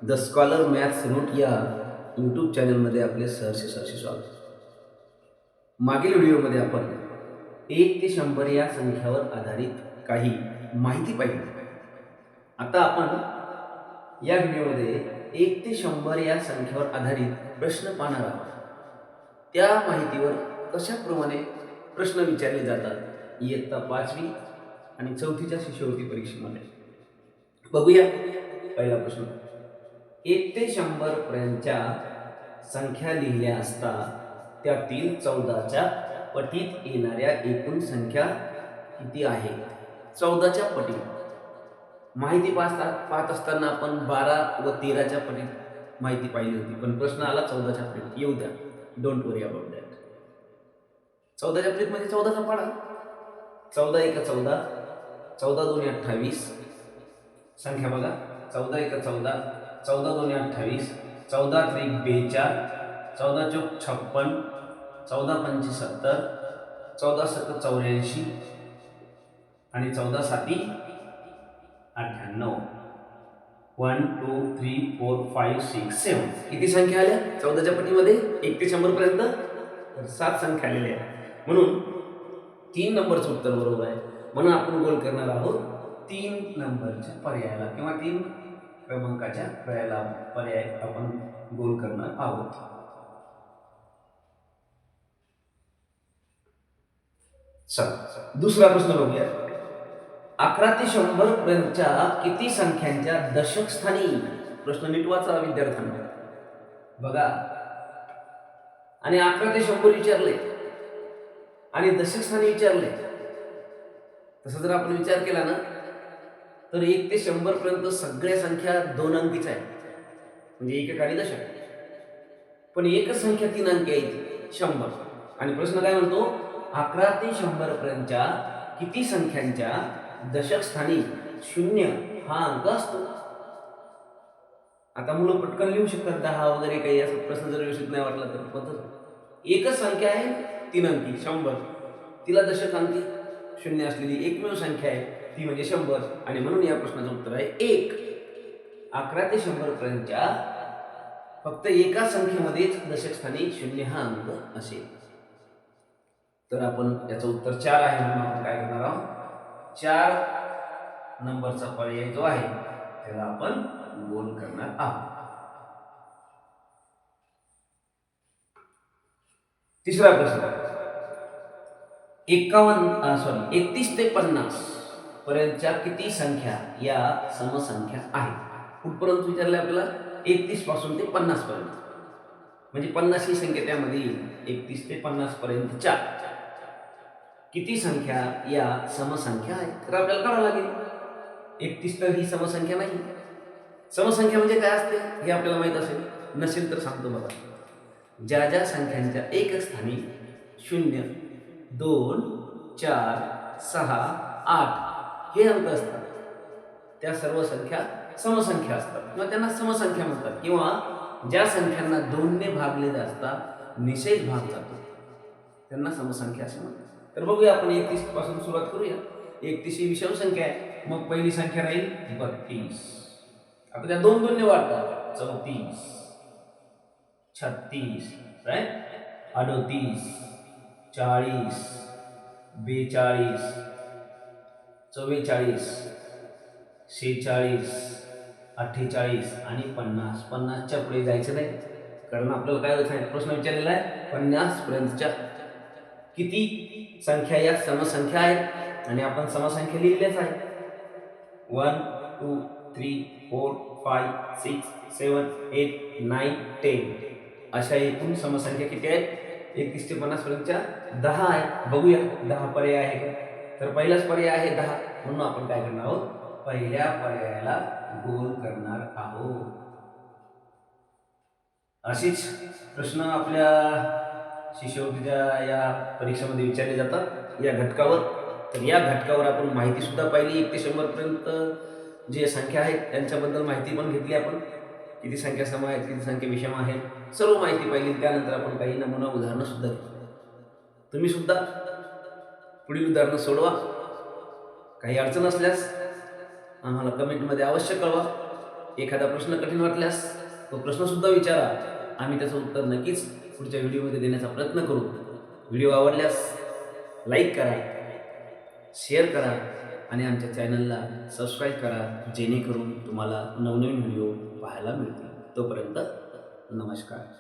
The scholar maths route या YouTube चॅनलमध्ये आपले सहर्ष स्वागत. मागील व्हिडिओमध्ये आपण 1 ते 100 या संख्यावर आधारित काही माहिती पाहिली. आता आपण या व्हिडिओमध्ये 1 ते 100 या संख्यावर आधारित प्रश्न पाहणार आहोत. त्या माहितीवर कशाप्रमाणे प्रश्न विचारले जातात इयत्ता 5वी आणि 4थीच्या शिष्यवृत्ती परीक्षेमध्ये. बघूया पहिला प्रश्न. 1 ते 100 पर्यंतच्या संख्या लिहिल्या असता त्यातील 14च्या पटीत येणाऱ्या एकूण संख्या किती आहे? 14च्या पटीत माहिती पाहत असताना आपण 12 व 13च्या पटीत माहिती पाहिली होती, पण प्रश्न आला 14च्या पटीत. येऊ द्या, डोंट वरी अबाउट दॅट. 14च्या पटीत म्हणजे 14चा पाडा. 14 1 14, 14 2 28. संख्या बघा, 14 1 14, 14 2 28, 14 3 42, 14 चौक 56, 14 5 70, 14 7 84 आणि 14 7 98. 1 2 3 4 5 6 7. किती संख्या आल्या 14च्या पटीमध्ये 1 ते 100 पर्यंत? तर 7 संख्या आलेल्या आहेत. म्हणून 3 नंबरचं उत्तर बरोबर आहे. म्हणून आपण गोल करणार आहोत 3 नंबरच्या पर्यायाला किंवा 3 क्रमांकाच्या पर्याय आपण गोल करणार आहोत. चला दुसरा प्रश्न बघूया. 11 ते 100 पर्यंतच्या किती संख्यांच्या दशक स्थानी? प्रश्न नीट वाचा विद्यार्थ्यांना. बघा, आणि 11 ते 100 विचारले आणि दशक स्थानी विचारले. तसं जर आपण विचार केला ना, तर 1 ते 100 पर्यंत सगळ्या संख्या 2 अंकीच आहे, म्हणजे एकक आणि दशक. पण एकच संख्या 3 अंकी आहे, 100. आणि प्रश्न काय म्हणतो? 11 ते 100 पर्यंतच्या किती संख्यांच्या दशक स्थानी 0 हा अंक असतो? आता मुलं पटकन लिहू शकतात 10 वगैरे काही, असं प्रश्न जर व्यवस्थित नाही वाटला तर. पण एकच संख्या आहे 3 अंकी 100, तिला दशक अंकी 0 असलेली एकमेव संख्या आहे, ती म्हणजे 100. आणि म्हणून या प्रश्नाचं उत्तर आहे 1. 11 ते 100 पर्यंतच्या फक्त एका संख्येमध्येच दशक स्थानी 0 हा अंक असेल. तर आपण याचं उत्तर 4 आहे. म्हणून आपण काय करणार आहोत? 4 नंबरचा पर्याय जो आहे त्याला आपण गोल करणार आहोत. तिसरा प्रश्न. 31 ते 50 पर्यंतच्या किती संख्या या समसंख्या आहेत? कुठपर्यंत विचारले आपल्याला? 31 पासून ते 50 पर्यंत, म्हणजे 50 ही संख्या त्यामध्ये येईल. 31 ते 50 पर्यंतच्या किती संख्या या समसंख्या आहेत? तर आपल्याला कळावं लागेल. 31 तर ही समसंख्या नाही. समसंख्या म्हणजे काय असते हे आपल्याला माहित असेल. नसेल तर सांगतो बघा. ज्या ज्या संख्यांच्या एकक स्थानी 0 2 4 6 8 हे अंक असतात त्या सर्व संख्या समसंख्या असतात, किंवा त्यांना समसंख्या म्हणतात. किंवा ज्या संख्यांना 2 ने भागलेले असतात, निषेध भाग जातो, त्यांना समसंख्या असे म्हणतात. तर बघूया आपण 31 पासून सुरुवात करूया. 31 ही विषम संख्या आहे, मग पहिली संख्या राहील 32. आता त्या 2 2 ने वाढतात. 34 36 38 40 42 44 46 48 आणि 50. 50च्या पुढे जायचं नाही, कारण आपल्याला काय होत आहे, प्रश्न विचारलेला आहे 50 पर्यंतच्या किती संख्या या समसंख्या आहेत. आणि आपण समसंख्या लिहिल्याच आहेत. 1 2 3 4 5 6 7 8 9 10 अशा एकूण समसंख्या किती आहेत? 31 ते 50 पर्यंतच्या 10 आहेत. बघूया 10 पर्याय आहे का? तर पहिलाच पर्याय आहे 10, म्हणून आपण काय करणार आहोत? पहिल्या पर्यायाला गोल करणार आहोत. असेच प्रश्न आपल्या शिष्यवृत्तीच्या या परीक्षेमध्ये विचारले जातात या घटकावर. तर या घटकावर आपण माहिती सुद्धा पाहिली. 1 ते 100 पर्यंत जे संख्या आहेत त्यांच्याबद्दल माहिती पण घेतली आपण. किती संख्या सम आहेत, किती संख्या विषम आहेत, सर्व माहिती पाहिली. त्यानंतर आपण काही नमुना उदाहरणं सुद्धा घेतली. तुम्ही सुद्धा पुढील उदाहरणं सोडवा. काही अडचण असल्यास आम्हाला कमेंटमध्ये अवश्य कळवा. एखादा प्रश्न कठीण वाटल्यास तो प्रश्नसुद्धा विचारा. आम्ही त्याचं उत्तर नक्कीच पुढच्या व्हिडिओमध्ये देण्याचा प्रयत्न करू. व्हिडिओ आवडल्यास लाईक करा, शेअर करा आणि आमच्या चॅनलला सबस्क्राईब करा, जेणेकरून तुम्हाला नवनवीन व्हिडिओ पाहायला मिळतील. तोपर्यंत नमस्कार.